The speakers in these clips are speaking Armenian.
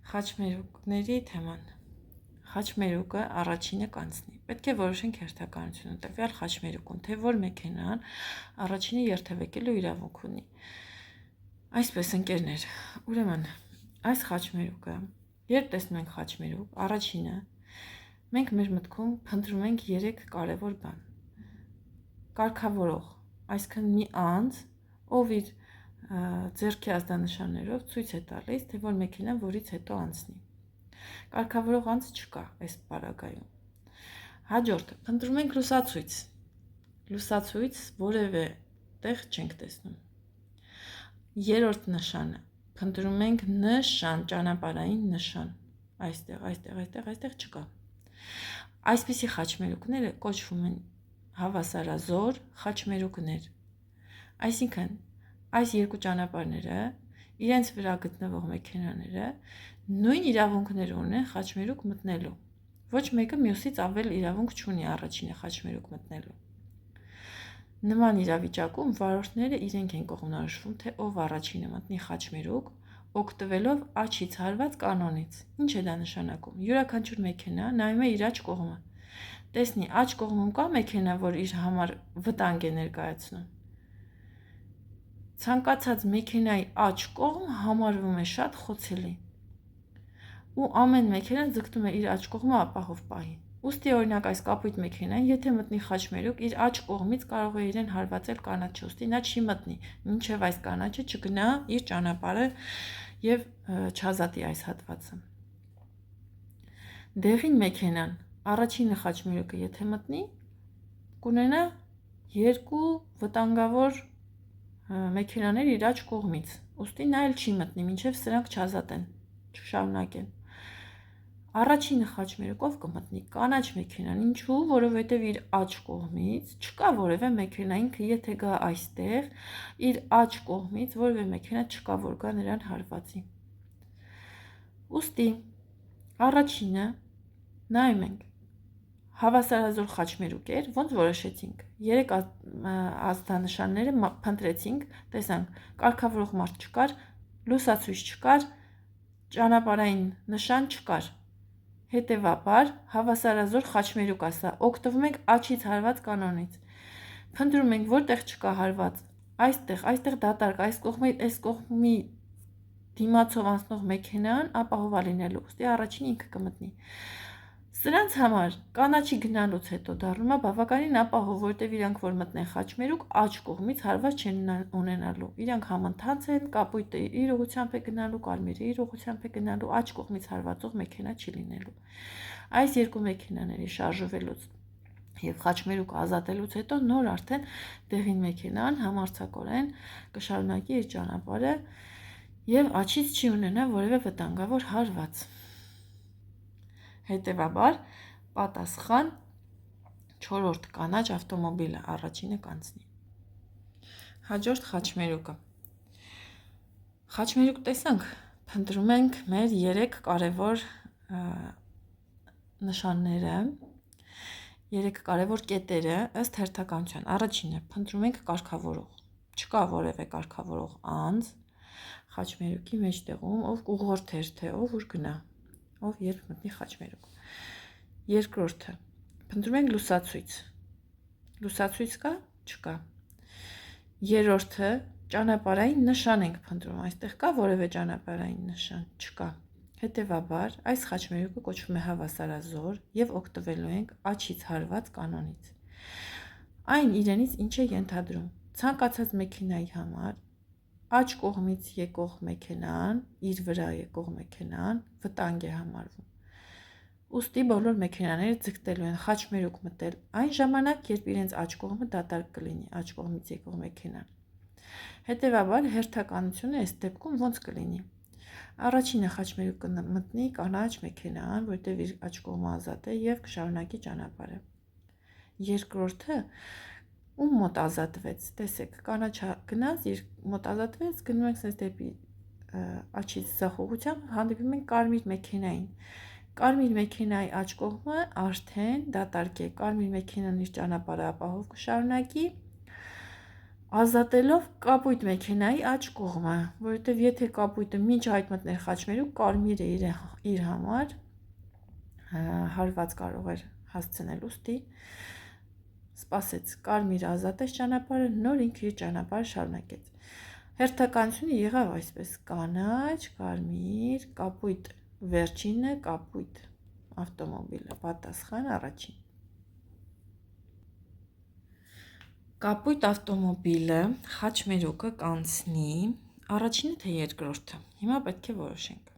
Խաչմերուկների թեման։ Խաչմերուկը առաջինը կանցնի։ Պետք է որոշենք հերթականությունը տվյալ խաչմերուկում, թե որ մեքենան առաջինը երթևեկելու իրավունք ունի։ Այսպես ընկերներ, ուրեմն այս խաչմերուկը, երբ տեսնում ենք խաչմերուկ, առաջինը մենք մեր մտքում փնտրում ենք 3 կարևոր բան։ Կարգավորող, այսինքն մի անձ, ով իր ձեռքի ազդանշաններով ցույց է տալիս, թե որ մեքենան որից հետո անցնի։ Կարգավորող անձ չկա այս պարագայում։ Հաջորդը փնտրում ենք լուսացույց։ Լուսացույց որևէ տեղ չենք տեսնում։ Երրորդ նշանը փնտրում ենք նշան, ճանապարհային նշան։ Այստեղ չկա։ Այսպիսի խաչմերուկները կոչվում են հավասարազոր խաչմերուկներ։ Այսինքն այս երկու ճանապարհները իրենց վրա գտնվող մեքենաները նույն իրավունքները ունեն խաչմերուկ մտնելու։ Ոչ մեկը մյուսից ավել իրավունք չունի առաջինը խաչմերուկ մտնելու։ Նման իրավիճակում վարորդները իրենք են կողմնորոշվում, թե ով առաջինը մտնի խաչմերուկ, օգտվելով աչից հարված կանոնից։ Ինչ է դա նշանակում։ Յուրաքանչյուր մեքենա նայում է իր աջ կողմը։ Տեսնի, աջ կողմում կա մեքենա, որ իր համար վտանգ է ներկայացնում։ Ցանկացած մեքենայի աջ կողմ համարվում է շատ խոցելի։ Ու ամեն մեքենա ձգտում է իր աջ կողմը ապահով պահի։ Ուստի օրինակ այս կապույտ մեքենան, եթե մտնի խաչմերուկ, իր աջ կողմից կարող է իրեն հարվածել կանաչը, ուստի նա չի մտնի, մինչև այս կանաչը չգնա իր ճանապարհը եւ չազատի այս հատվածը։ Դեղին մեքենան, առաջինը խաչմերուկը եթե մտնի, կունենա 2 վտանգավոր մեքենաներ իր աջ կողմից, ուստի նա էլ չի մտնի, մինչև սրանք չազատեն, չշարունակեն։ Առաջինը խաչմերուկով կմտնի կանաչ մեքենան, ինչու, որովհետև իր աջ կողմից չկա որևէ մեքենա, ինքը եթե գա այստեղ, իր աջ կողմից որևէ մեքենա չկա, որ գա նրան հարվածի։ Ուստի առաջինը նայում ենք, հավասարազոր խաչմերուկ էր, ոնց որոշեցինք։ 3 ազդանշանները փնտրեցինք, տեսանք, կարգավորող մարդ չկար, լուսացույց չկար, ճանապարհային նշան չկար։ Հետևաբար հավասարազոր խաչմերուկ ասա, օգտվում ենք աչից հարված կանոնից։ Փնտրում ենք, որտեղ չկա հարված, այստեղ դատարկ, այս կողմի դիմացով անցնող մեքենան ապահով է լինելու, ուստի առաջին ինքը կմտնի։ Սրանց համար կանաչի գնալուց հետո դառնում է բավականին ապահով, որտեղ իրանք որ մտնեն խաչմերուկ, աջ կողմից հարված չեն ունենալու։ Իրանք համընթաց են, կապույտը իր ուղղությամբ է գնալու, կարմիրը իր ուղղությամբ է գնալու, աջ կողմից հարվածող մեքենա չի լինելու։ Այս երկու մեքենաների շարժվելուց եւ խաչմերուկ ազատելուց հետո նոր արդեն դեղին մեքենան համարձակորեն կշարունակի իր ճանապարհը եւ աչից չի ունենա որևէ վտանգավոր հարված։ Հետևաբար պատասխան 4-րդ կանաչ ավտոմոբիլը առաջինը կանցնի։ Հաջորդ խաչմերուկը։ Խաչմերուկ տեսանք, փնտրում ենք մեր 3 կարևոր նշանները, 3 կարևոր կետերը ըստ հերթականության։ Առաջինը փնտրում ենք կարգավորող։ Չկա որևէ կարգավորող անձ խաչմերուկի մեջտեղում, ով կուղղորդեր, թե ով ուր գնա, ով երբ մտնի խաչմերուկ։ Երկրորդը փնտրում ենք լուսացույց։ Լուսացույց կա, չկա։ Երրորդը ճանապարհային նշան ենք փնտրում, այստեղ կա որևէ ճանապարհային նշան, չկա։ Հետևաբար այս խաչմերուկը կոչվում է հավասարազոր եւ օգտվելու ենք աչից հարված կանոնից։ Այն իրենից ինչ է ենթադրում։ Ցանկացած մեքենայի համար աջ կողմից եկող մեքենան, իր վրա եկող մեքենան վտանգ է համարվում։ Ուստի բոլոր մեքենաները ձգտելու են խաչմերուկ մտել այն ժամանակ, երբ իրենց աջ կողմը դատարկ կլինի, աջ կողմից եկող մեքենան։ Հետևաբար հերթականությունը այս դեպքում ոնց կլինի։ Առաջինը խաչմերուկ կմտնի կանաչ մեքենան, որտեղ իր աջ կողմը ազատ է եւ կշարունակի ճանապարհը։ Երկրորդը ում մոտ ազատվեց, տեսեք, կանաչը գնաց, իր մոտ ազատվեց, գնում ենք sense դեպի աչից ձախ ուղղությամբ հանդիպում ենք կարմիր մեքենային։ Կարմիր մեքենայի աջ կողմը արդեն դատարկ է, կարմիր մեքենան իր ճանապարհը ապահով կշարունակի, ազատելով կապույտ մեքենայի աջ կողմը, որովհետև եթե կապույտը մինչ այդ մտներ խաչմերուկ, կարմիրը իր համար հարված կարող էր հասցնել, ուստի սպասեց, կարմիրը ազատեց ճանապարհը, նոր ինքը իր ճանապարհը շարունակեց։ Հերթականությունը եղավ այսպես. կանաչ, կարմիր, կապույտ վերջինը, կապույտ ավտոմոբիլը, պատասխան առաջին։ Կապույտ ավտոմոբիլը խաչմերուկը կանցնի առաջինը թե երկրորդը։ Հիմա պետք է որոշենք։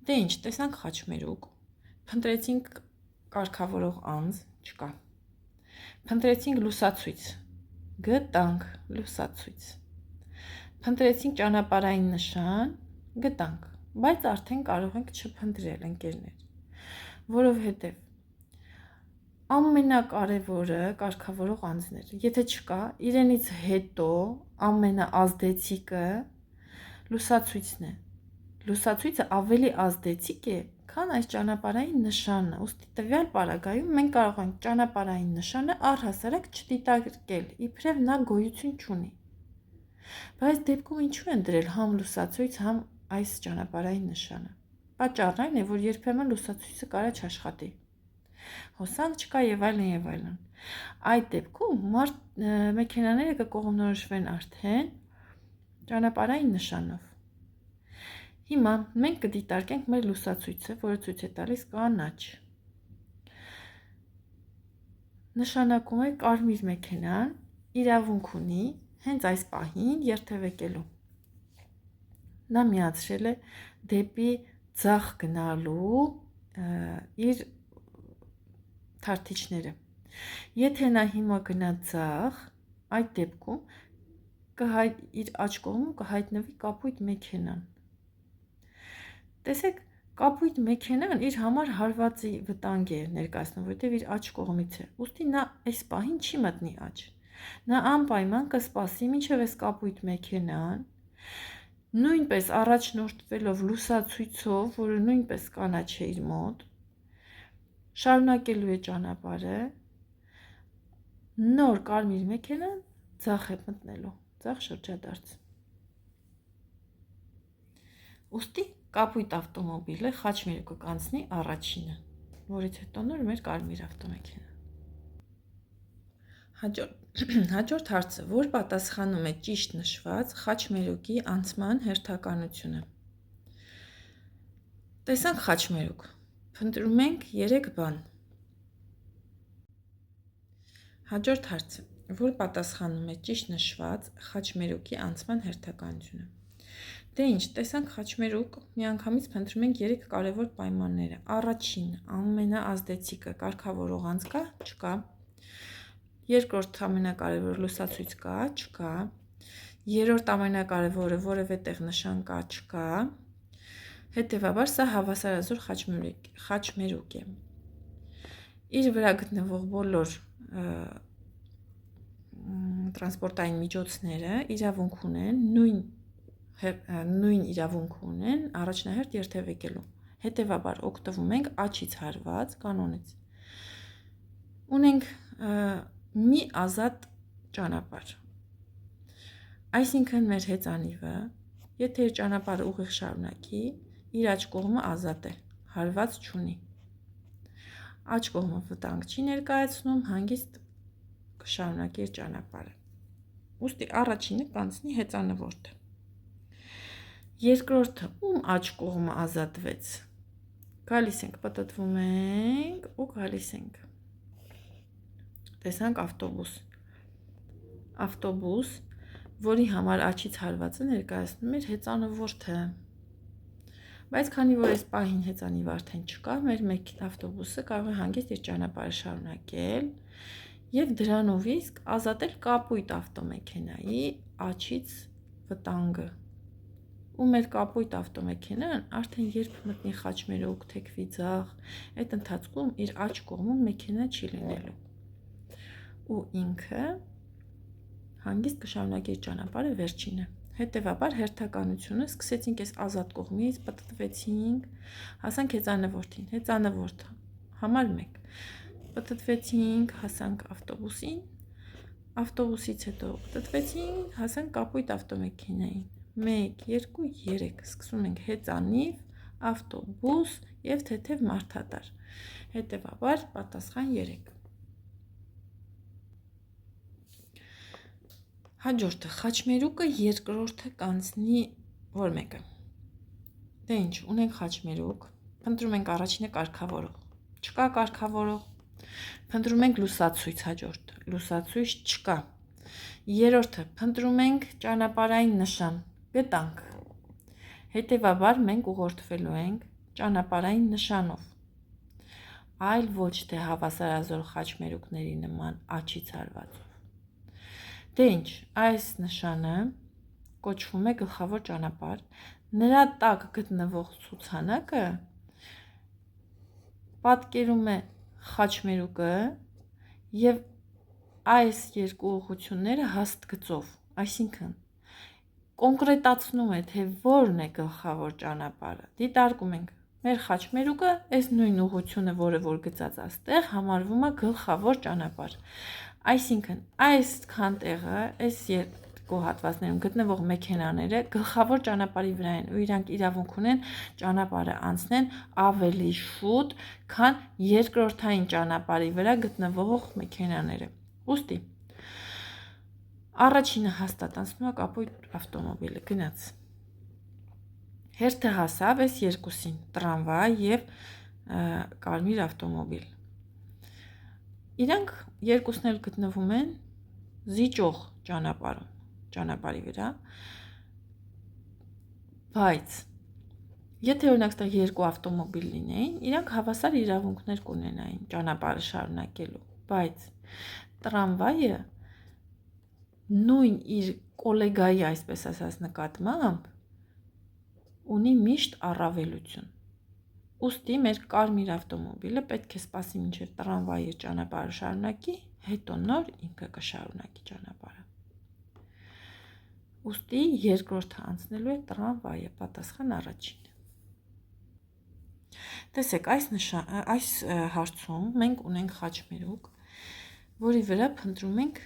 Դե ինչ, տեսանք խաչմերուկ, փնտրեցինք կարգավորող անձ, չկա։ Փնտրեցինք լուսացույց, գտանք լուսացույց։ Փնտրեցինք ճանապարհային նշան, գտանք, բայց արդեն կարող ենք չփնտրել, ընկերներ, որովհետև ամենակարևորը կարգավորող անձները, եթե չկա, իրենից հետո ամենաազդեցիկը լուսացույցն է։ Լուսացույցը ավելի ազդեցիկ է, քան այս ճանապարհային նշանը, ուստի տվյալ պարագայում մենք կարող ենք ճանապարհային նշանը առհասարակ չդիտարկել, իբրև նա գոյություն չունի։ Բայց դեպքում ինչու են դրել համ լուսացույց, համ այս ճանապարհային նշանը։ Պատճառն այն է, որ երբեմն լուսացույցը կարա չաշխատի։ Հոսանք չկա եւ այլն եւ այլն։ Այդ դեպքում մեքենաները կկողմնորոշվեն արդեն ճանապարհային նշանով։ Հիմա մենք կդիտարկենք մեր լուսացույցը, որը ցույց է տալիս կանաչ։ Նշանակում է կարմիր մեքենան իրավունք ունի հենց այս պահին երթևեկելու։ Նա միացրել է դեպի ձախ գնալու իր թարթիչները։ Եթե նա հիմա գնա ձախ, այդ դեպքում իր աջ կողմում կհայտնվի կապույտ մեքենան։ Տեսեք, կապույտ մեքենան իր համար հարվածի վտանգ է ներկայացնում, որովհետև իր աջ կողմից է։ Ուստի նա այս պահին չի մտնի աջ։ Նա անպայման կսպասի, մինչև այս կապույտ մեքենան, նույնպես առաջնորդվելով լուսացույցով, որը նույնպես կանաչ է իր մոտ, շարունակելու է ճանապարհը, նոր կարմիր մեքենան ձախ է մտնելու, ձախ շրջադարձ։ Ուստի կապույտ ավտոմոբիլը խաչմերուկը կանցնի առաջինը, որից հետո նոր մեր կարմիր ավտոմեքենա։ Հաջորդ հարցը, որ պատասխանում է ճիշտ նշված խաչմերուկի անցման հերթականությունը։ Տեսանք խաչմերուկ, փնտրում ենք 3 բան։ Հաջորդ հարցը, որ պատասխանում է ճիշտ նշված խաչմերուկի անցման հերթականությունը։ Դե ինչ, տեսանք խաչմերուկ, միանգամից փնտրում ենք 3 կարևոր պայմանները։ Առաջին, ամենաազդեցիկը կարգավորող անձ կա, չկա։ Երկրորդ ամենակարևորը լուսացույց կա, չկա։ Երրորդ ամենակարևորը որևէ տեղ նշան կա, չկա։ Հետևաբար սա հավասարազոր խաչմերուկ է։ Իր վրա գտնվող բոլոր տրանսպորտային միջոցները իրավունք ունեն, նույն իրավունք ունեն առաջնահերթ երթևեկելու։ Հետևաբար օգտվում ենք աջից հարված կանոնից։ Ունենք մի ազատ ճանապարհ։ Այսինքն մեր հեծանիվը, եթե իր ճանապարհը ուղիղ շարունակի, իր աջ կողմը ազատ է, հարված չունի։ Աջ կողմը վտանգ չի ներկայացնում, հանգիստ կշարունակի իր ճանապարհը։ Ուստի առաջինը կանցնի հեծանվորդը։ Երկրորդը ում աջ կողմը ազատվեց։ Գալիս ենք, պտտվում ենք ու գալիս ենք։ Տեսանք ավտոբուս։ Ավտոբուս, որի համար աջից հարվածը ներկայացնում էր հեծանվորդը։ Բայց քանի որ այս պահին հեծանիվ արդեն չկա, մեր ավտոբուսը կարող է հանգիստ իր ճանապարհը շարունակել եւ դրանով իսկ ազատել կապույտ ավտոմեքենայի աջից վտանգը։ Ու մեր կապույտ ավտոմեքենան արդեն երբ մտնի խաչմերուկ, թեքվի ձախ, այդ ընթացքում իր աջ կողմում մեքենա չի լինելու։ Ու ինքը հանգիստ կշարունակի իր ճանապարհը վերջինը։ Հետևաբար հերթականությունը սկսեցինք այս ազատ կողմից, պտտվեցինք, հասանք հեծանվորդին, հեծանվորդ համար 1, պտտվեցինք, հասանք ավտոբուսին, ավտոբուսից հետո տտվեցինք, հասանք կապույտ ավտոմեքենային։ 1, 2, 3, սկսում ենք հեծանիվ, ավտոբուս և թեթև մարդատար, հետևաբար պատասխան 3։ Հաջորդը, խաչմերուկը երկրորդը կանցնի որ մեկը։ Դե ինչ, ունենք խաչմերուկ, փնտրում ենք առաջինը կարգավորող, չկա կարգավորող, փնտրում ենք լուսացույց հաջորդ, լուսացույց չկա։ Երրորդը, փնտրում ենք ճանապարհային նշան, գտանք։ Հետևաբար մենք ուղղորդվելու ենք ճանապարհային նշանով, այլ ոչ թե հավասարազոր խաչմերուկների նման աջից հարվածով։ Դե ինչ, այս նշանը կոչվում է գլխավոր ճանապարհ, նրա տակ գտնվող ցուցանակը պատկերում է խաչմերուկը և այս երկու ուղղությունները հաստգծով, այսինքն կոնկրետացնում է, թե որն է գլխավոր ճանապարհը։ Դիտարկում ենք մեր խաչմերուկը, այս նույն ուղղությունը, որը որ գծած այստեղ, համարվում է գլխավոր ճանապարհ։ Այսինքն այսքան տեղը, այս երկու հատվածներում գտնվող մեքենաները գլխավոր ճանապարհի վրա են ու իրանք իրավունք ունեն ճանապարհը անցնեն ավելի շուտ, քան երկրորդային ճանապարհի վրա գտնվող մեքենաները։ Ուստի առաջինը հաստատ անցնում է կապույտ ավտոմոբիլը, գնաց։ Հերթը հասավ այս երկուսին, տրամվայ և կարմիր ավտոմոբիլ։ Իրանք երկուսն էլ գտնվում են զիջող ճանապարհի վրա, բայց եթե օրինակ ստեղ երկու ավտոմոբիլ լինեին, իրանք հավասար իրավունքներ կունենային ճանապարհը շարունակելու, բայց տրամվայը նույն իր կոլեգայի, այսպես ասած, նկատմամբ ունի միշտ առավելություն։ Ուստի մեր կարմիր ավտոմոբիլը պետք է սպասի մինչև տրամվայը ճանապարհը շարունակի, հետո նոր ինքը կշարունակի ճանապարհը։ Ուստի երկրորդը անցնելու է տրամվայը, պատասխան առաջինը։ Տեսեք, այս հարցում մենք ունենք խաչմերուկ, որի վրա փնտրում ենք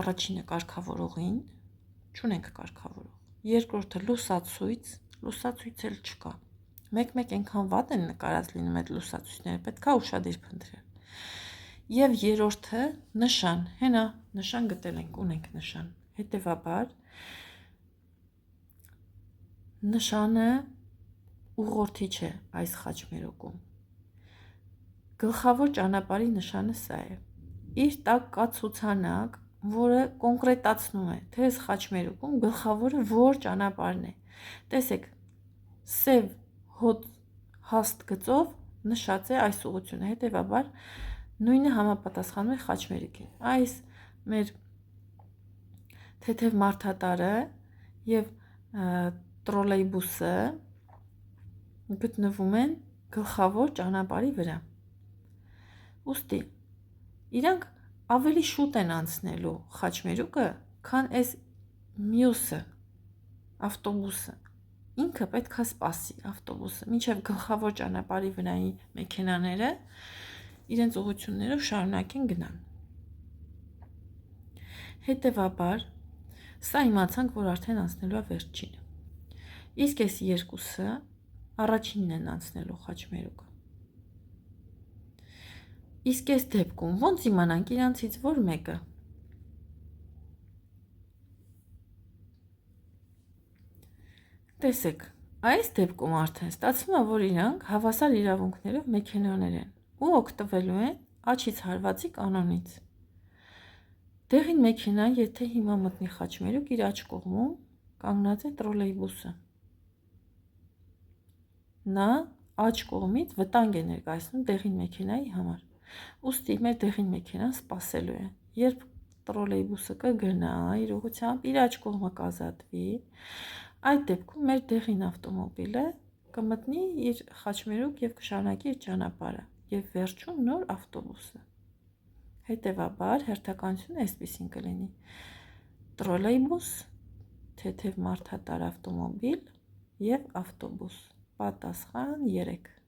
առաջինը կարգավորողին, չունենք կարգավորող, երկրորդը լուսացույց էլ չկա։ Մեկ-մեկ այնքան վատ են նկարած լինում այդ լուսացույցները, պետք է ուշադիր փնտրել։ Եվ երրորդը նշան, հենա նշան գտել ենք, ունենք նշան։ Հետևաբար նշանը ուղղորդիչ է այս խաչմերուկում։ Գլխավոր ճանապարհի նշանը սա է։ Իր տակ կա ցուցանակ, որը կոնկրետացնում է, թե այս խաչմերուկում գլխավորը որ ճանապարհն է։ Տեսեք, սև հոտ հաստ գծով նշած է այս ուղղությունը, հետևաբար նույնը համապատասխանում է խաչմերուկին։ Այս մեր թեթև մարդատարը և տրոլեյբուսը գտնվում են գլխավոր ճանապարհի վրա։ Ուստի իրանք ավելի շուտ են անցնելու խաչմերուկը, քան այս մյուսը, ավտոբուսը։ Ինքը պետք է սպասի ավտոբուսը, մինչև գլխավոր ճանապարհի վրայի մեքենաները իրենց ուղղություններով շարունակեն գնան։ Հետևաբար, սա իմացանք, որ արդեն անցնելու է վերջինը։ Իսկ այս երկուսը առաջինն են անցնելու խաչմերուկը։ Իսկ այս դեպքում ոնց իմանանք իրանցից որ մեկը։ Տեսեք, այս դեպքում արդեն ստացվում է, որ իրանք հավասար իրավունքներով մեքենաներ են ու օգտվելու են աջից հարվածի կանոնից։ Դեղին մեքենան, եթե հիմա մտնի խաչմերուկ, իր աջ կողմում կանգնած է տրոլեյբուսը։ Նա աջ կողմից վտանգ է ներկայացնում դեղին մեքենայի համար։ Ուստի մեր դեղին մեքենան սպասելու է, երբ տրոլեյբուսը կգնա իր ուղղությամբ, իր աջ կողմը կազատվի, այդ դեպքում մեր դեղին ավտոմոբիլը կմտնի իր խաչմերուկ և կշարունակի իր ճանապարհը և վերջում նոր ավտոբուսը։ Հետևաբար հերթականությունը այսպեսին կլինի. տրոլեյբուս, թեթև մարդատար ավտոմոբիլ և ավտոբուս։ Պատասխան 3։